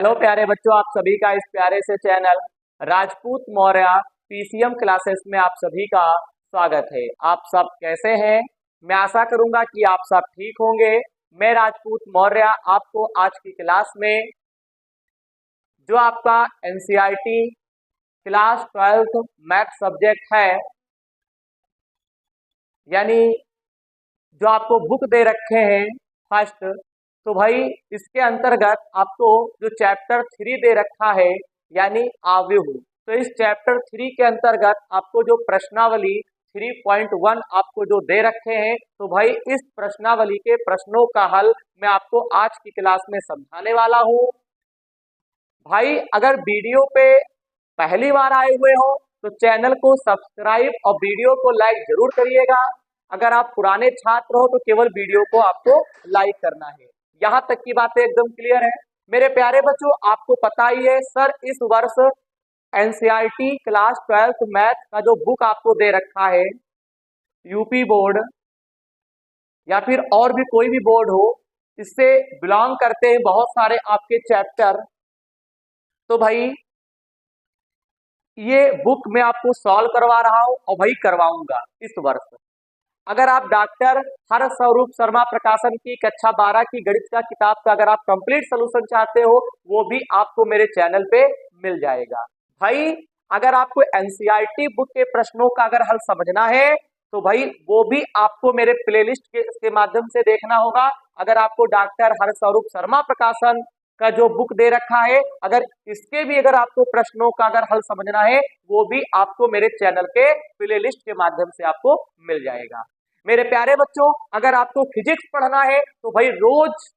Hello प्यारे बच्चों, आप सभी का इस प्यारे से channel Rajput Maurya PCM classes में आप सभी का स्वागत है। आप सब कैसे हैं? मैं आशा करूंगा कि आप सब ठीक होंगे। मैं राजपूत मौर्य आपको आज की क्लास में जो आपका NCERT class 12th math subject है, यानी जो आपको बुक दे रखे हैं फर्स्ट, तो भाई इसके अंतर्गत आपको जो चैप्टर 3 दे रखा है यानी आव्यूह, तो इस चैप्टर 3 के अंतर्गत आपको जो प्रश्नावली 3.1 आपको जो दे रखे हैं, तो भाई इस प्रश्नावली के प्रश्नों का हल मैं आपको आज की क्लास में समझाने वाला हूं। भाई अगर वीडियो पे पहली बार आए हुए हो तो चैनल को सब्सक्राइब और वीडियो को लाइक जरूर करिएगा। अगर आप पुराने छात्र हो तो केवल वीडियो को आपको लाइक करना है। यहाँ तक की बातें एकदम क्लियर है। मेरे प्यारे बच्चों, आपको पता ही है सर इस वर्ष एनसीईआरटी क्लास 12th मैथ का जो बुक आपको दे रखा है, यूपी बोर्ड या फिर और भी कोई भी बोर्ड हो, इससे बिलोंग करते हैं बहुत सारे आपके चैप्टर। तो भाई ये बुक मैं आपको सॉल्व करवा रहा हूं और भाई करवाऊंगा इस वर्ष। अगर आप डॉक्टर हर स्वरूप शर्मा प्रकाशन की कक्षा 12 की गणित का किताब का अगर आप कंप्लीट सोल्यूशन चाहते हो, वो भी आपको मेरे चैनल पे मिल जाएगा। भाई अगर आपको एनसीईआरटी बुक के प्रश्नों का अगर हल समझना है तो भाई वो भी आपको मेरे प्लेलिस्ट के माध्यम से देखना होगा। अगर आपको डॉक्टर हर स्वरूप शर्मा प्रकाशन का जो बुक दे रखा है, अगर इसके भी अगर आपको प्रश्नों का अगर हल समझना है, वो भी आपको मेरे चैनल के प्लेलिस्ट के माध्यम से आपको मिल जाएगा। मेरे प्यारे बच्चों, अगर आपको फिजिक्स पढ़ना है तो भाई रोज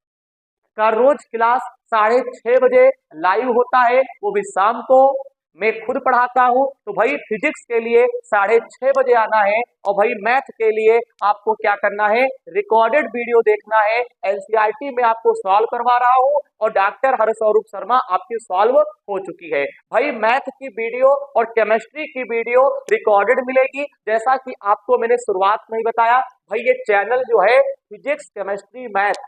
क्लास 6:30 बजे लाइव होता है, वो भी शाम को। मैं खुद पढ़ाता हूं, तो भाई फिजिक्स के लिए 6:30 बजे आना है और भाई मैथ के लिए आपको क्या करना है, रिकॉर्डेड वीडियो देखना है। एनसीईआरटी में आपको सॉल्व करवा रहा हूं और डॉक्टर हरस्वरूप शर्मा आपकी सॉल्व हो चुकी है। भाई मैथ की वीडियो और केमिस्ट्री की वीडियो रिकॉर्डेड मिलेगी। जैसा कि आपको मैंने शुरुआत में ही बताया, भाई ये चैनल जो है फिजिक्स केमिस्ट्री मैथ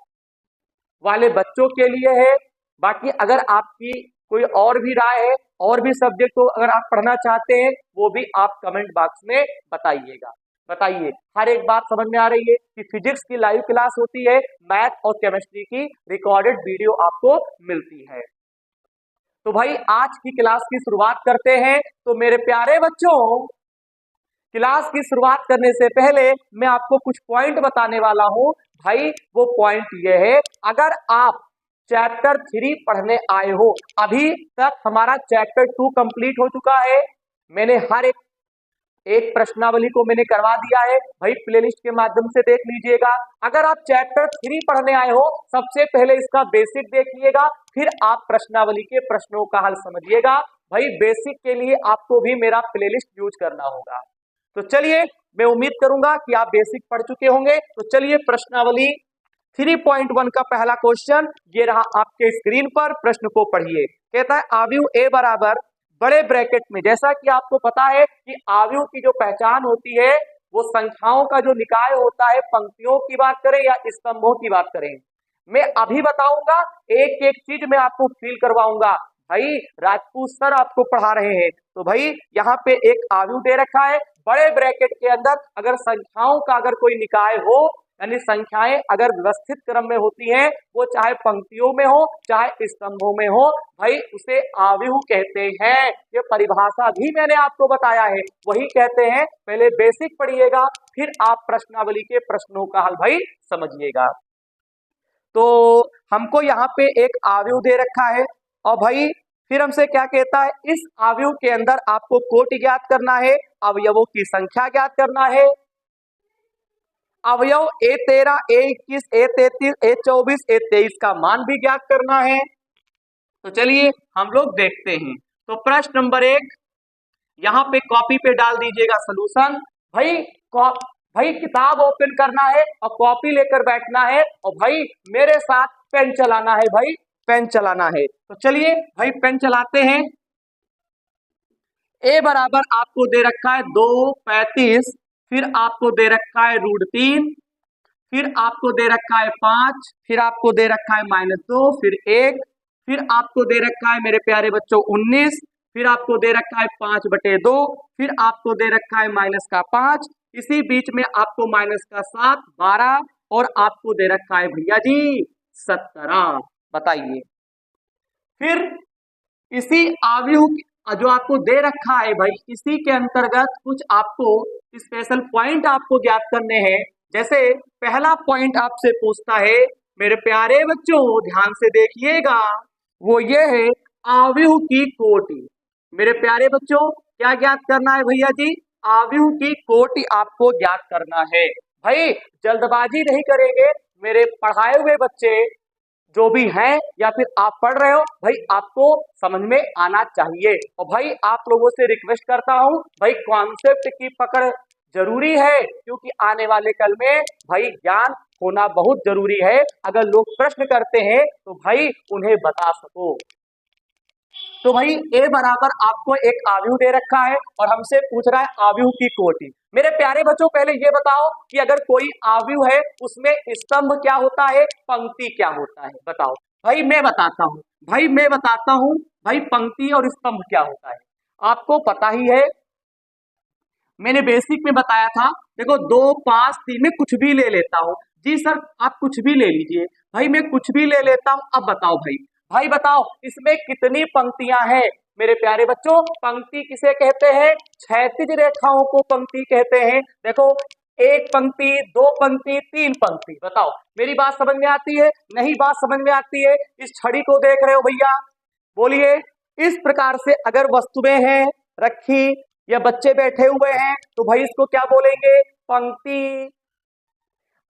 वाले बच्चों के लिए है। बाकी अगर आपकी कोई और भी राय है, और भी सब्जेक्ट को अगर आप पढ़ना चाहते हैं, वो भी आप कमेंट बॉक्स में बताइएगा। बताइए, हर एक बात समझ में आ रही है कि फिजिक्स की लाइव क्लास होती है, मैथ और केमिस्ट्री की रिकॉर्डेड वीडियो आपको मिलती है। तो भाई आज की क्लास की शुरुआत करते हैं। तो मेरे प्यारे बच्चों, क्लास की शुरुआत करने से पहले मैं आपको कुछ पॉइंट बताने वाला हूं। भाई वो पॉइंट ये है, अगर आप चैप्टर 3 पढ़ने आए हो, अभी तक हमारा चैप्टर 2 कंप्लीट हो चुका है। मैंने हर एक प्रश्नावली को मैंने करवा दिया है, भाई प्लेलिस्ट के माध्यम से देख लीजिएगा। अगर आप चैप्टर 3 पढ़ने आए हो, सबसे पहले इसका बेसिक देखिएगा, फिर आप प्रश्नावली के प्रश्नों का हल समझिएगा। भाई बेसिक के लिए आपको भी मेरा प्लेलिस्ट यूज करना होगा। तो चलिए, मैं उम्मीद करूंगा कि आप बेसिक पढ़ चुके होंगे। तो चलिए प्रश्नावली 3.1 का पहला क्वेश्चन ये रहा आपके स्क्रीन पर। प्रश्न को पढ़िए। कहता है आव्यूह ए बराबर बड़े ब्रैकेट में, जैसा कि आपको पता है कि आव्यूह की जो पहचान होती है वो संख्याओं का जो निकाय होता है, पंक्तियों की बात करें या स्तंभों की बात करें, मैं अभी बताऊंगा। एक एक चीज मैं आपको फील करवाऊंगा। भाई राजपूत सर आपको पढ़ा रहे हैं, तो भाई यहाँ पे एक आव्यूह दे रखा है, बड़े ब्रैकेट के अंदर अगर संख्याओं का अगर कोई निकाय हो, यानी संख्याएं अगर व्यवस्थित क्रम में होती हैं, वो चाहे पंक्तियों में हो चाहे स्तंभों में हो, भाई उसे आव्यूह कहते हैं। ये परिभाषा भी मैंने आपको बताया है, वही कहते हैं। पहले बेसिक पढ़िएगा, फिर आप प्रश्नावली के प्रश्नों का हल भाई समझिएगा। तो हमको यहाँ पे एक आव्यूह दे रखा है और भाई फिर हमसे क्या कहता है, इस आव्यूह के अंदर आपको कोटि ज्ञात करना है, अवयवों की संख्या ज्ञात करना है। अवयव A13, A21, A33, A24, A23 का मान भी ज्ञात करना है। तो चलिए हम लोग देखते हैं। तो प्रश्न नंबर 1 यहाँ पे कॉपी पे डाल दीजिएगा सलूशन। भाई भाई किताब ओपन करना है और कॉपी लेकर बैठना है और भाई मेरे साथ पेन चलाना है। भाई पेन चलाना है। तो चलिए भाई पेन चलाते हैं। ए बराबर आपको दे रखा है 2, 35, फिर आपको दे रखा है √3, फिर आपको दे रखा है 5, फिर आपको दे रखा है -2, फिर 1, फिर आपको दे रखा है मेरे प्यारे बच्चों 19, फिर आपको दे रखा है 5/2, फिर आपको दे रखा है -5, इसी बीच में आपको -7 12 और आपको दे रखा है भैया जी 17। बताइए, फिर इसी आव्यूह जो आपको दे रखा है भाई, इसी के अंतर्गत कुछ आपको स्पेशल पॉइंट आपको ज्ञात करने हैं। जैसे पहला पॉइंट आपसे पूछता है मेरे प्यारे बच्चों, ध्यान से देखिएगा, वो ये है आव्यूह की कोटि। मेरे प्यारे बच्चों क्या ज्ञात करना है भैया जी? आव्यूह की कोटि आपको ज्ञात करना है। भाई जल्दबाजी नहीं करेंगे, मेरे पढ़ाए हुए बच्चे जो भी हैं या फिर आप पढ़ रहे हो भाई, आपको समझ में आना चाहिए। और भाई आप लोगों से रिक्वेस्ट करता हूं भाई, कॉन्सेप्ट की पकड़ जरूरी है, क्योंकि आने वाले कल में भाई ज्ञान होना बहुत जरूरी है। अगर लोग प्रश्न करते हैं तो भाई उन्हें बता सको। तो भाई ए बराबर आपको एक आव्यूह दे रखा है और हमसे पूछ रहा है आव्यूह की कोटि। मेरे प्यारे बच्चों पहले ये बताओ कि अगर कोई आव्यूह है उसमें स्तंभ क्या होता है, पंक्ति क्या होता है? बताओ भाई, मैं बताता हूं भाई पंक्ति और स्तंभ क्या होता है। आपको पता ही है, मैंने बेसिक में बताया था। देखो 2 5 3 में कुछ भी ले लेता हूं। जी सर आप कुछ भी ले लीजिए। भाई मैं कुछ भी ले लेता हूं। अब बताओ भाई बताओ इसमें कितनी पंक्तियां हैं? मेरे प्यारे बच्चों पंक्ति किसे कहते हैं? क्षैतिज रेखाओं को पंक्ति कहते हैं। देखो 1 पंक्ति, 2 पंक्ति, 3 पंक्ति। बताओ मेरी बात समझ में आती है? नहीं बात समझ में आती है? इस छड़ी को देख रहे हो भैया, बोलिए। इस प्रकार से अगर वस्तुएं हैं रखी या बच्चे बैठे हुए हैं तो भाई इसको क्या बोलेंगे? पंक्ति।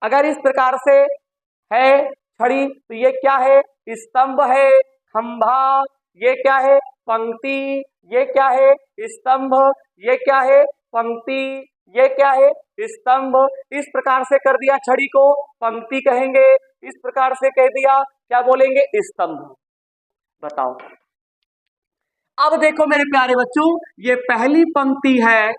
अगर इस प्रकार से है छड़ी तो ये क्या है? स्तंभ है। खंभा, ये क्या है? पंक्ति। ये क्या है? स्तंभ। ये क्या है? पंक्ति। ये क्या है? स्तंभ। इस प्रकार से कर दिया छड़ी को पंक्ति कहेंगे, इस प्रकार से कह दिया क्या बोलेंगे? स्तंभ। बताओ अब देखो मेरे प्यारे बच्चों, ये पहली पंक्ति है,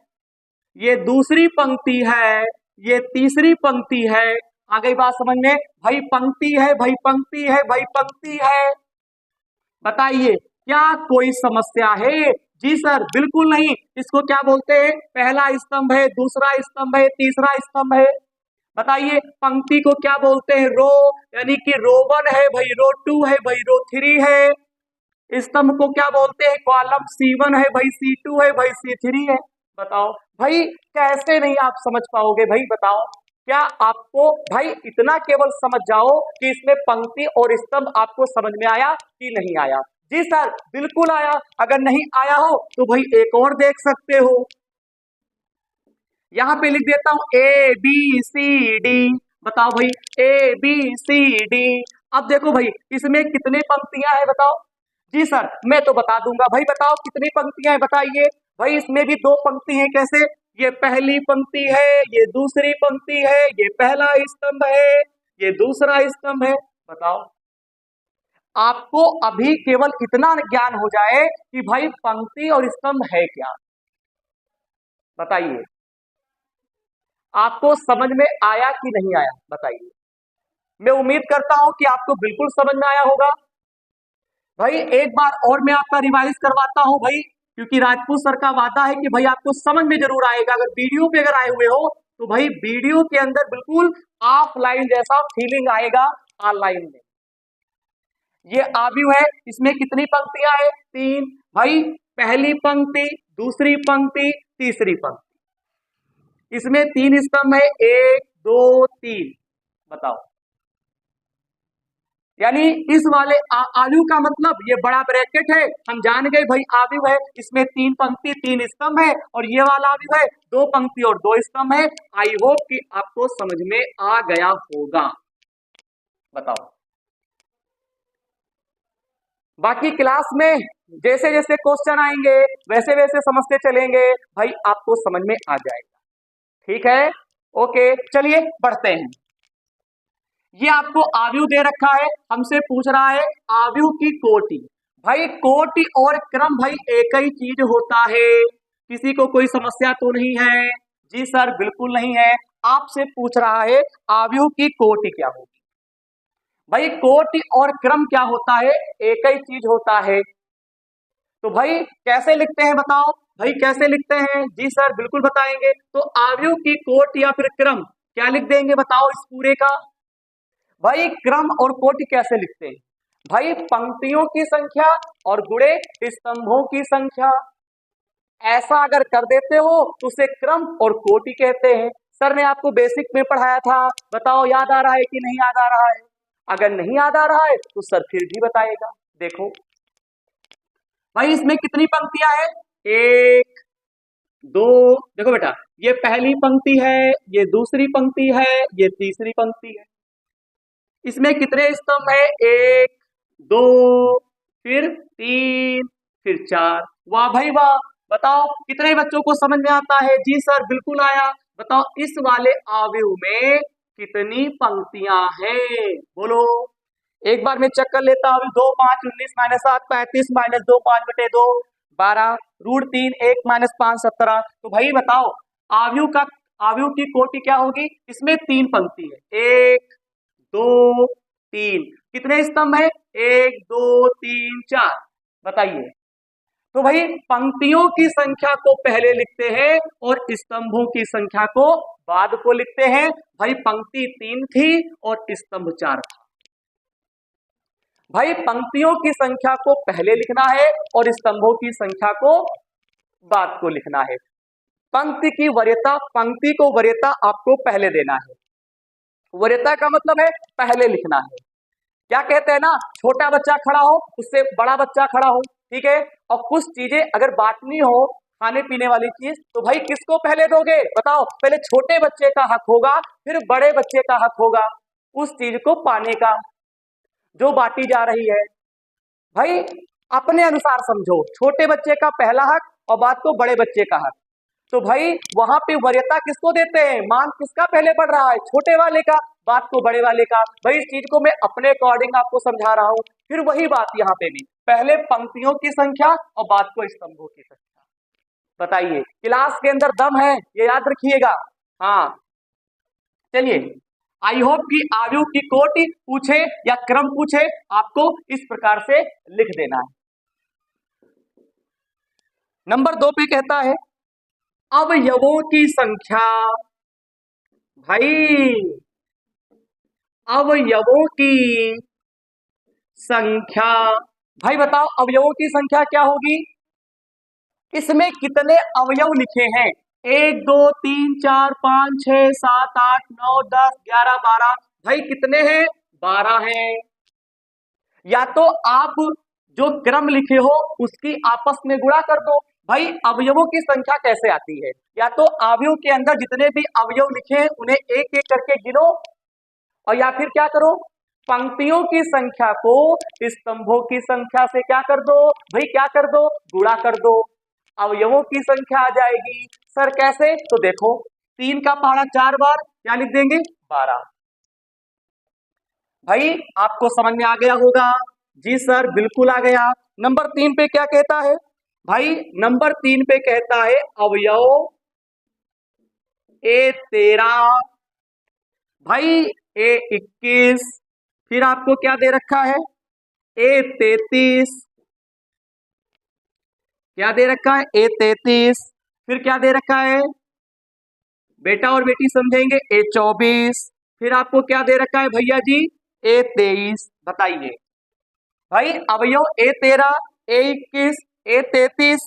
ये दूसरी पंक्ति है, ये तीसरी पंक्ति है। आ गई बात समझ में? भाई पंक्ति है, भाई पंक्ति है, भाई पंक्ति है। बताइए क्या कोई समस्या है? जी सर बिल्कुल नहीं। इसको क्या बोलते हैं? पहला स्तंभ है, दूसरा स्तंभ है, तीसरा स्तंभ है। बताइए पंक्ति को क्या बोलते हैं? रो, यानी कि रो 1 है भाई, रो 2 है भाई, रो 3 है। स्तंभ को क्या बोलते हैं? कॉलम C1 है भाई, C2 है भाई, C3 है। बताओ भाई कैसे नहीं आप समझ पाओगे? भाई बताओ, क्या आपको भाई इतना केवल समझ जाओ कि इसमें पंक्ति और स्तंभ आपको समझ में आया कि नहीं आया? जी सर बिल्कुल आया। अगर नहीं आया हो तो भाई एक और देख सकते हो, यहां पे लिख देता हूं ABCD। बताओ भाई ABCD। अब देखो भाई इसमें कितने पंक्तियां हैं बताओ? जी सर मैं तो बता दूंगा। भाई बताओ कितनी पंक्तियां हैं? बताइए भाई इसमें भी 2 पंक्ति हैं। कैसे? ये पहली पंक्ति है, ये दूसरी पंक्ति है, ये पहला स्तंभ है, ये दूसरा स्तंभ है। बताओ आपको अभी केवल इतना ज्ञान हो जाए कि भाई पंक्ति और स्तंभ है क्या। बताइए आपको समझ में आया कि नहीं आया? बताइए। मैं उम्मीद करता हूं कि आपको बिल्कुल समझ में आया होगा। भाई एक बार और मैं आपका रिवाइज करवाता हूं भाई, क्योंकि राजपूत सर का वादा है कि भाई आपको समझ में जरूर आएगा। अगर वीडियो पे अगर आए हुए हो तो भाई वीडियो के अंदर बिल्कुल ऑफलाइन जैसा फीलिंग आएगा ऑनलाइन में। ये आव्यूह है, इसमें कितनी पंक्तियां है? 3। भाई पहली पंक्ति, दूसरी पंक्ति, तीसरी पंक्ति। इसमें 3 स्तंभ है, 1 2 3। बताओ यानी इस वाले आव्यूह का मतलब ये बड़ा ब्रैकेट है, हम जान गए भाई आव्यूह है, इसमें 3 पंक्ति 3 स्तंभ है, और ये वाला आव्यूह है 2 पंक्ति और 2 स्तंभ है। आई होप कि आपको समझ में आ गया होगा। बताओ बाकी क्लास में जैसे जैसे क्वेश्चन आएंगे वैसे वैसे समझते चलेंगे भाई, आपको समझ में आ जाएगा। ठीक है, ओके चलिए बढ़ते हैं। ये आपको आव्यूह दे रखा है, हमसे पूछ रहा है आव्यूह की कोटि। भाई कोटि और क्रम भाई एक ही चीज होता है, किसी को कोई समस्या तो नहीं है? जी सर बिल्कुल नहीं है। आपसे पूछ रहा है आव्यूह की कोटि क्या होगी। भाई कोटि और क्रम क्या होता है? एक ही चीज होता है। तो भाई कैसे लिखते हैं बताओ? भाई कैसे लिखते हैं? जी सर बिल्कुल बताएंगे। तो आयु की कोटि या फिर क्रम क्या लिख देंगे बताओ इस पूरे का? भाई क्रम और कोटि कैसे लिखते हैं? भाई पंक्तियों की संख्या और गुणे स्तंभों की संख्या। ऐसा अगर कर देते हो तो उसे क्रम और कोटि कहते हैं। सर ने आपको बेसिक में पढ़ाया था, बताओ याद आ रहा है कि नहीं याद आ रहा है? अगर नहीं याद आ रहा है तो सर फिर भी बताएगा। देखो भाई इसमें कितनी पंक्तियां हैं? एक, दो, देखो बेटा, ये पहली पंक्ति है, ये दूसरी पंक्ति है, ये तीसरी पंक्ति है। इसमें कितने स्तंभ है? एक, दो, फिर तीन, फिर चार। वाह भाई वाह। बताओ कितने बच्चों को समझ में आता है? जी सर बिल्कुल आया। बताओ इस वाले आव्यूह में कितनी पंक्तियां हैं? बोलो। एक बार मैं चेक कर लेता हूँ। 2 5 19 माइनस 7 35 माइनस 2 5 बटे 2 12 रूट 3 1 माइनस 5 17। तो भाई बताओ आव्यूह की कोटि क्या होगी? इसमें तीन पंक्ति है, एक, दो, तीन। कितने स्तंभ है? एक, दो, तीन, चार। बताइए। तो भाई पंक्तियों की संख्या को पहले लिखते हैं और स्तंभों की संख्या को बाद को लिखते हैं। भाई पंक्ति तीन थी और स्तंभ चार था। भाई पंक्तियों की संख्या को पहले लिखना है और स्तंभों की संख्या को बाद को लिखना है। पंक्ति की वरीयता, पंक्ति को वरीयता आपको पहले देना है। वरीयता का मतलब है पहले लिखना है। क्या कहते हैं ना, छोटा बच्चा खड़ा हो उससे बड़ा बच्चा खड़ा हो, ठीक है, और कुछ चीजें अगर बांटनी हो, खाने पीने वाली चीज, तो भाई किसको पहले दोगे बताओ? पहले छोटे बच्चे का हक होगा, फिर बड़े बच्चे का हक होगा उस चीज को पाने का जो बांटी जा रही है। भाई अपने अनुसार समझो, छोटे बच्चे का पहला हक और बात को बड़े बच्चे का हक। तो भाई वहां पे वरीयता किसको देते हैं? मान किसका पहले बढ़ रहा है? छोटे वाले का, बात को बड़े वाले का। भाई इस चीज को मैं अपने अकॉर्डिंग आपको समझा रहा हूं। फिर वही बात यहाँ पे भी, पहले पंक्तियों की संख्या और बाद को स्तंभों की संख्या। बताइए क्लास के अंदर दम है, ये याद रखिएगा। हाँ चलिए, आई होप कि आयु की कोटि पूछे या क्रम पूछे, आपको इस प्रकार से लिख देना है। नंबर 2 पे कहता है अवयवों की संख्या। भाई अवयवों की संख्या, भाई बताओ अवयवों की संख्या क्या होगी? इसमें कितने अवयव लिखे हैं? 1 2 3 4 5 6 7 8 9 10 11 12। भाई कितने हैं? 12 हैं। या तो आप जो क्रम लिखे हो उसकी आपस में गुणा कर दो। भाई अवयवों की संख्या कैसे आती है? या तो अवयव के अंदर जितने भी अवयव लिखे हैं उन्हें एक एक करके गिनो, और या फिर क्या करो, पंक्तियों की संख्या को स्तंभों की संख्या से क्या कर दो? भाई क्या कर दो? गुणा कर दो। अवयवों की संख्या आ जाएगी। सर कैसे? तो देखो 3 का पहाड़ा 4 बार, क्या लिख देंगे? 12। भाई आपको समझ में आ गया होगा। जी सर बिल्कुल आ गया। नंबर 3 पे क्या कहता है? भाई नंबर 3 पे कहता है अवयव A13, भाई A21, फिर आपको क्या दे रखा है? A33, क्या दे रखा है? A33, फिर क्या दे रखा है? बेटा और बेटी समझेंगे, A24, फिर आपको क्या दे रखा है भैया जी? A23। बताइए भाई अवयव A13, A21, A33,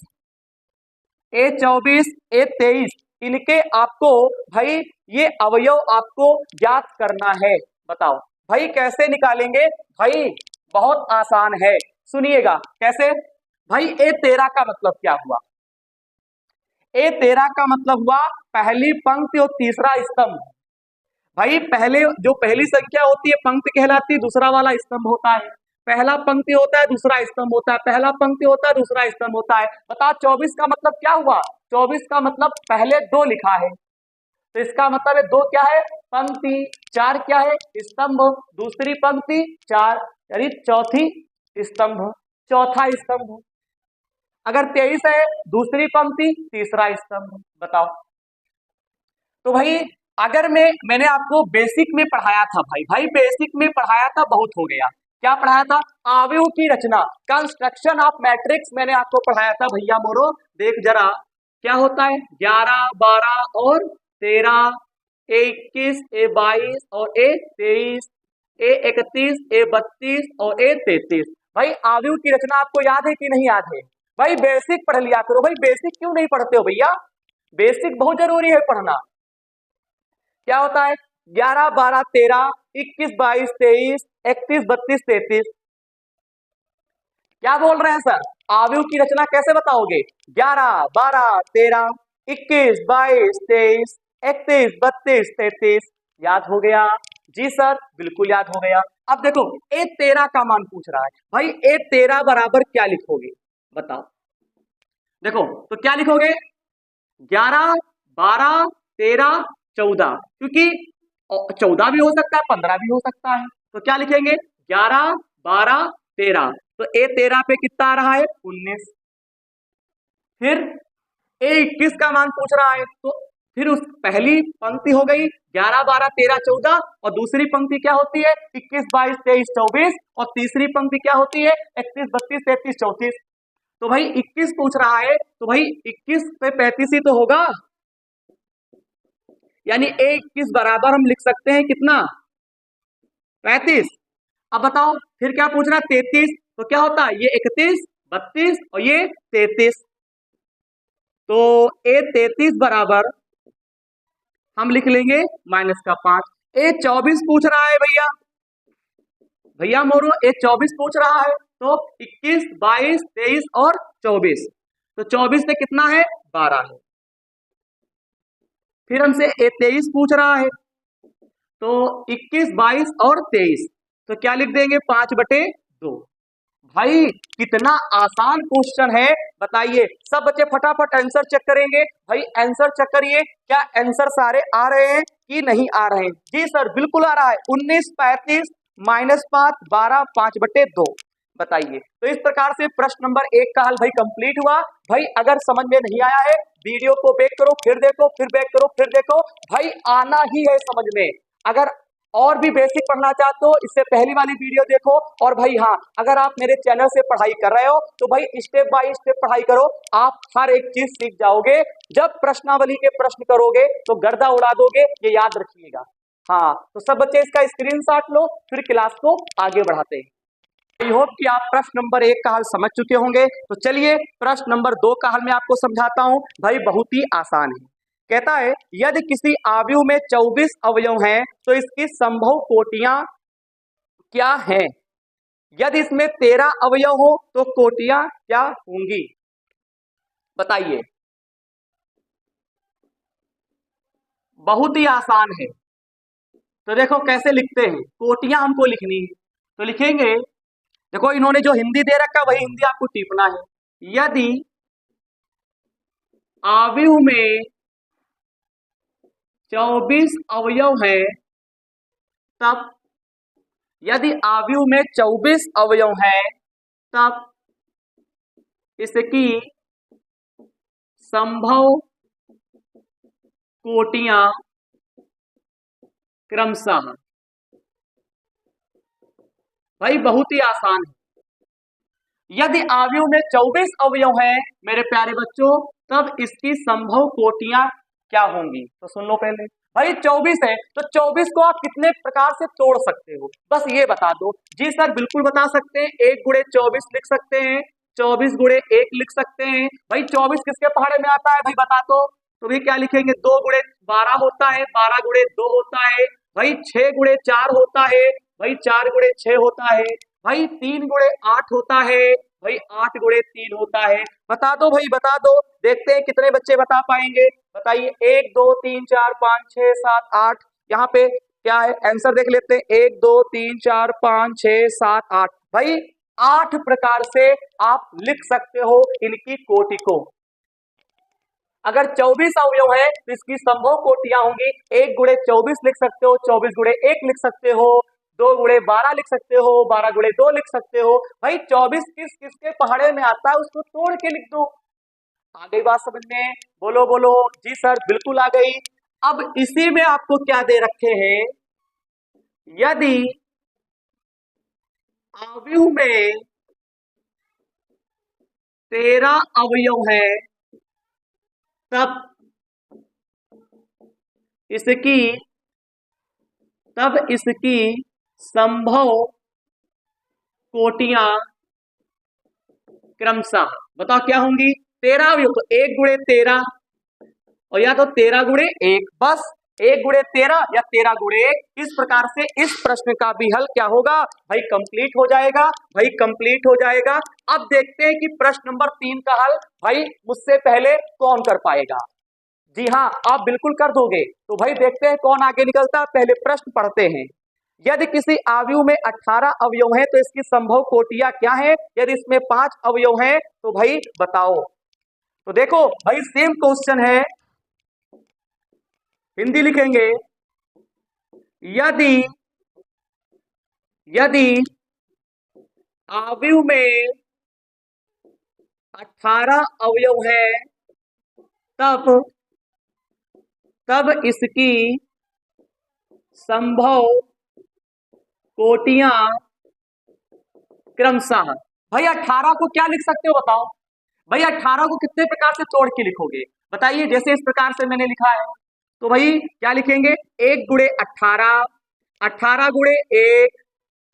A24, A23, इनके आपको भाई ये अवयव आपको ज्ञात करना है। बताओ भाई कैसे निकालेंगे? भाई बहुत आसान है, सुनिएगा कैसे। भाई A13 का मतलब क्या हुआ? A13 का मतलब हुआ पहली पंक्ति और तीसरा स्तंभ। भाई पहले जो पहली संख्या होती है पंक्ति कहलाती है, दूसरा वाला स्तंभ होता है। पहला पंक्ति होता है, दूसरा स्तंभ होता है, पहला पंक्ति होता है, दूसरा स्तंभ होता है। बताओ 24 का मतलब क्या हुआ? 24 का मतलब पहले 2 लिखा है, तो इसका मतलब है 2 क्या है? पंक्ति। 4 क्या है? स्तंभ। दूसरी पंक्ति 4 यानी चौथी स्तंभ, चौथा स्तंभ। अगर 23 है, दूसरी पंक्ति तीसरा स्तंभ। बताओ। तो भाई अगर मैंने आपको बेसिक में पढ़ाया था भाई बेसिक में पढ़ाया था, बहुत हो गया। क्या पढ़ाया था? अवयव की रचना, कंस्ट्रक्शन ऑफ मैट्रिक्स मैंने आपको पढ़ाया था भैया मोरो। देख जरा क्या होता है, 11, 12 और 13, ए 21, ए 22 और ए 23, ए 31, ए 32 और ए 33। भाई अवयव की रचना आपको याद है कि नहीं याद है? भाई बेसिक पढ़ लिया करो भाई, बेसिक क्यों नहीं पढ़ते हो भैया? बेसिक बहुत जरूरी है पढ़ना। क्या होता है? 11, 12, 13, 21, 22, 23, 31, 32, 33। क्या बोल रहे हैं सर? अवयव की रचना कैसे बताओगे? 11, 12, 13, 21, 22, 23, 31, 32, 33। याद हो गया? जी सर, बिल्कुल याद हो गया। अब देखो ए 13 का मान पूछ रहा है भाई, ए 13 बराबर क्या लिखोगे बताओ? देखो तो क्या लिखोगे? 11, 12, 13, 14, क्योंकि 14 भी हो सकता है, 15 भी हो सकता है। तो क्या लिखेंगे? 11, 12, 13। तो ए 13 पे कितना आ रहा है? 19। फिर ए 21 का मान पूछ रहा है, तो फिर उस पहली पंक्ति हो गई 11, 12, 13, 14, और दूसरी पंक्ति क्या होती है? 21, 22, 23, 24, और तीसरी पंक्ति क्या होती है? 31, 32, 33, 34। तो भाई 21 पूछ रहा है, तो भाई 21 पे 35 ही तो होगा, यानी ए 21 बराबर हम लिख सकते हैं कितना? 35। अब बताओ फिर क्या पूछ रहा है? 33। तो क्या होता है? ये 31, 32 और ये 33। तो ए 33 बराबर हम लिख लेंगे -5। ए 24 पूछ रहा है भैया, भैया मोरो ए 24 पूछ रहा है, तो 21, 22, 23 और 24। तो 24 से कितना है? 12 है। फिर हमसे ए 23 पूछ रहा है, तो 21, 22 और 23। तो क्या लिख देंगे? 5/2। भाई कितना आसान क्वेश्चन है, बताइए। सब बच्चे फटाफट आंसर चेक करेंगे। भाई आंसर चेक करिए, क्या आंसर सारे आ रहे हैं कि नहीं आ रहे हैं? जी सर बिल्कुल आ रहा है। 19, 35, -5, 12, 5/2। बताइए। तो इस प्रकार से प्रश्न नंबर 1 का हल भाई कंप्लीट हुआ। भाई अगर समझ में नहीं आया है, वीडियो को बैक करो, फिर देखो, फिर बैक करो, फिर देखो। भाई आना ही है समझ में। अगर और भी बेसिक पढ़ना चाहते हो, इससे पहली वाली वीडियो देखो। और भाई हाँ, अगर आप मेरे चैनल से पढ़ाई कर रहे हो तो भाई स्टेप बाय स्टेप पढ़ाई करो, आप हर एक चीज सीख जाओगे। जब प्रश्नावली के प्रश्न करोगे तो गर्दा उड़ा दोगे, ये याद रखिएगा। हाँ, तो सब बच्चे इसका स्क्रीनशॉट लो, फिर क्लास को आगे बढ़ाते हैं। आई होप कि आप प्रश्न नंबर 1 का हल समझ चुके होंगे। तो चलिए प्रश्न नंबर 2 का हल मैं आपको समझाता हूं। भाई बहुत ही आसान है। कहता है यदि किसी अवयव में 24 अवयव हैं तो इसकी संभव कोटियां क्या हैं? यदि इसमें 13 अवयव हो तो कोटियां क्या होंगी? बताइए। बहुत ही आसान है। तो देखो कैसे लिखते हैं, कोटियां हमको लिखनी है। तो लिखेंगे, देखो इन्होंने जो हिंदी दे रखा वही हिंदी आपको टिपना है। यदि अवयव में 24 अवयव है, तब यदि अवयव में 24 अवयव है तब इसकी संभव कोटियां क्रमशः। भाई बहुत ही आसान है। यदि अवयव में 24 अवयव हैं मेरे प्यारे बच्चों, तब इसकी संभव कोटियां क्या होंगी? तो सुन लो पहले। भाई 24 है तो 24 को आप कितने प्रकार से तोड़ सकते हो, बस ये बता दो। जी सर बिल्कुल बता सकते हैं, 1 गुणे 24 लिख सकते हैं, 24 गुणे 1 लिख सकते हैं। भाई 24 किसके पहाड़े में आता है भाई बता तो भी क्या लिखेंगे? 2 गुणे 12 होता है, 12 गुणे 2 होता है। भाई 6 गुणे 4 होता है, भाई 4 गुणे 6 होता है। भाई 3 गुणे 8 होता है, भाई 8 गुणे 3 होता है। बता दो भाई बता दो, देखते हैं कितने बच्चे बता पाएंगे। बताइए। 1 2 3 4 5 6 7 8। यहाँ पे क्या है आंसर देख लेते हैं। 1 2 3 4 5 6 7 8। भाई 8 प्रकार से आप लिख सकते हो इनकी कोटि को। अगर 24 अवयव है तो इसकी संभव कोटियां होंगी। 1 गुणे 24 लिख सकते हो, 24 गुणे 1 लिख सकते हो, 2 गुणे 12 लिख सकते हो, 12 गुणे 2 लिख सकते हो। भाई 24 किसके पहाड़े में आता है उसको तोड़ के लिख दो। आ गई बात समझ में? बोलो बोलो। जी सर बिल्कुल आ गई। अब इसी में आपको क्या दे रखे हैं, यदि अवयव में 13 अवयव है तब इसकी संभव कोटियां क्रमशः, बताओ क्या होंगी, 13 अवयव तो 1 गुणे 13 और या तो 13 गुणे 1, बस 1 गुणे 13 या 13 गुणे 1। इस प्रकार से इस प्रश्न का भी हल क्या होगा भाई, कंप्लीट हो जाएगा, भाई कंप्लीट हो जाएगा। अब देखते हैं कि प्रश्न नंबर 3 का हल भाई मुझसे पहले कौन कर पाएगा। जी हाँ, आप बिल्कुल कर दोगे। तो भाई देखते हैं कौन आगे निकलता है, पहले प्रश्न पढ़ते हैं। यदि किसी आयु में 18 अवयव हैं तो इसकी संभव कोटियां क्या है, यदि इसमें 5 अवयव हैं तो भाई बताओ। तो देखो भाई सेम क्वेश्चन है, हिंदी लिखेंगे, यदि आयु में 18 अवयव है तब इसकी संभव कोटियां क्रमशः। भाई 18 को क्या लिख सकते हो बताओ, भाई 18 को कितने प्रकार से तोड़ के लिखोगे बताइए, जैसे इस प्रकार से मैंने लिखा है तो भाई क्या लिखेंगे, 1 गुणे 18, 18 गुणे 1,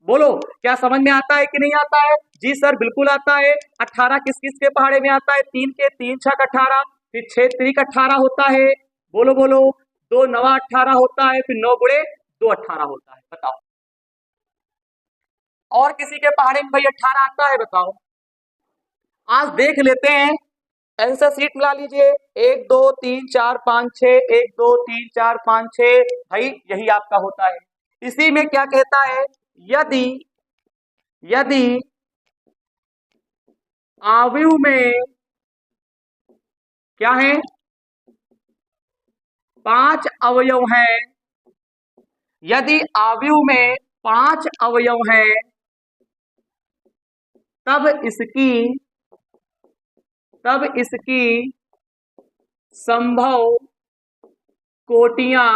बोलो क्या समझ में आता है कि नहीं आता है। जी सर बिल्कुल आता है। 18 किस किस के पहाड़े में आता है, 3 के 3 छक 18, फिर 6 त्रिक 18 होता है, बोलो बोलो, 2 नवा 18 होता है, फिर 9 गुणे 2 18 होता है, बताओ। और किसी के पहाड़े में भाई 18 आता है बताओ, आज देख लेते हैं, आंसर शीट मिला लीजिए, 1 2 3 4 5 6, 1 2 3 4 5 6, भाई यही आपका होता है। इसी में क्या कहता है, यदि आयु में क्या है 5 अवयव हैं, यदि आयु में 5 अवयव हैं तब इसकी संभव कोटियां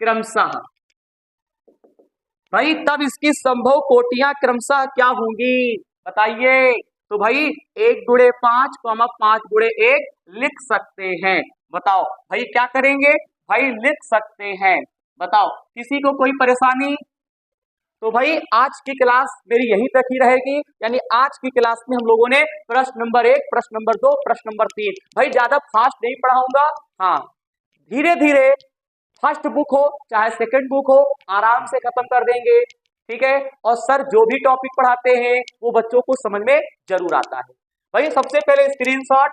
क्रमशः। भाई तब इसकी संभव कोटियां क्रमशः क्या होंगी बताइए। तो भाई 1 गुणे 5 5 गुणे 1 लिख सकते हैं, बताओ भाई क्या करेंगे, भाई लिख सकते हैं, बताओ किसी को कोई परेशानी। तो भाई आज की क्लास मेरी यहीं तक ही रहेगी, यानी आज की क्लास में हम लोगों ने प्रश्न नंबर 1, प्रश्न नंबर 2, प्रश्न नंबर 3, भाई ज्यादा फास्ट नहीं पढ़ाऊंगा, हाँ धीरे धीरे, फर्स्ट बुक हो चाहे सेकंड बुक हो आराम से खत्म कर देंगे, ठीक है। और सर जो भी टॉपिक पढ़ाते हैं वो बच्चों को समझ में जरूर आता है। भाई सबसे पहले स्क्रीनशॉट,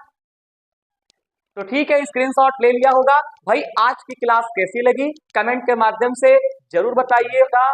तो ठीक है स्क्रीनशॉट ले लिया होगा। भाई आज की क्लास कैसी लगी कमेंट के माध्यम से जरूर बताइएगा।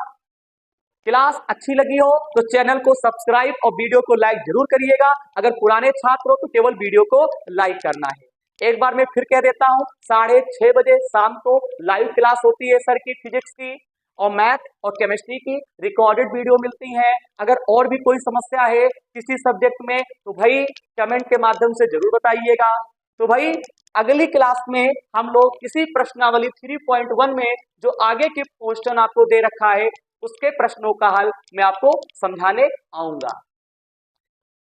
क्लास अच्छी लगी हो तो चैनल को सब्सक्राइब और वीडियो को लाइक जरूर करिएगा। अगर पुराने छात्र हो तो केवल वीडियो को लाइक करना है। एक बार मैं फिर कह देता हूं, 6:30 बजे शाम को लाइव क्लास होती है सर की फिजिक्स की और मैथ और केमिस्ट्री की रिकॉर्डेड वीडियो मिलती है। अगर और भी कोई समस्या है किसी सब्जेक्ट में तो भाई कमेंट के माध्यम से जरूर बताइएगा। तो भाई अगली क्लास में हम लोग इसी प्रश्नावली 3.1 में जो आगे के क्वेश्चन आपको दे रखा है उसके प्रश्नों का हल मैं आपको समझाने आऊंगा।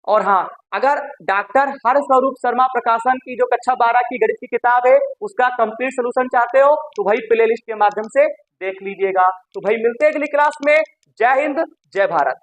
और हाँ, अगर डॉक्टर हरस्वरूप शर्मा प्रकाशन की जो कक्षा 12 की गणित की किताब है उसका कंप्लीट सोल्यूशन चाहते हो तो भाई प्ले लिस्ट के माध्यम से देख लीजिएगा। तो भाई मिलते हैं अगली क्लास में। जय हिंद, जय भारत।